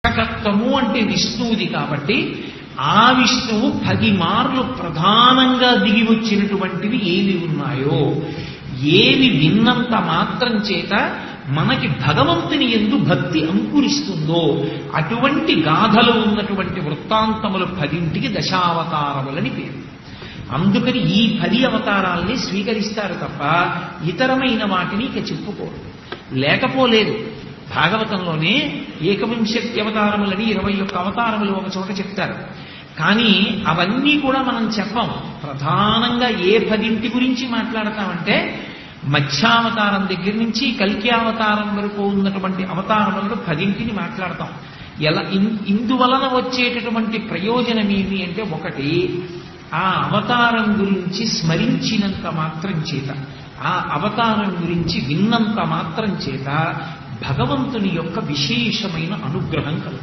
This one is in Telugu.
రక్షకత్వము అంటే విష్ణువుది కాబట్టి ఆ విష్ణువు 10 మార్లు ప్రధానంగా దిగి వచ్చినటువంటివి ఏవి ఉన్నాయో, ఏవి విన్నంత మాత్రం చేత మనకి భగవంతుని యందు భక్తి అంకురిస్తుందో అటువంటి గాథలు ఉన్నటువంటి వృత్తాంతములు 10ంటికి దశావతారములని పేరు. అందుకని ఈ 10 అవతారాల్ని స్వీకరిస్తారు తప్ప ఇతరమైన వాటిని ఇక చెప్పుకోరు. లేకపోలేదు. భాగవతంలోనే ఏకవింశతి అవతారములని 21 అవతారములు ఒక చోట చెప్తారు. కానీ అవన్నీ కూడా మనం చెప్పం. ప్రధానంగా ఏ 10ంటి గురించి మాట్లాడతామంటే మత్స్యావతారం దగ్గర నుంచి కల్కి అవతారం వరకు ఉన్నటువంటి అవతారములను 10ంటిని మాట్లాడతాం. ఇందువలన వచ్చేటటువంటి ప్రయోజనం ఏమి అంటే, ఒకటి ఆ అవతారం గురించి స్మరించినంత మాత్రం చేత, ఆ అవతారం గురించి విన్నంత మాత్రం చేత భగవంతుని యొక్క విశేషమైన అనుగ్రహం కలుగుతుంది.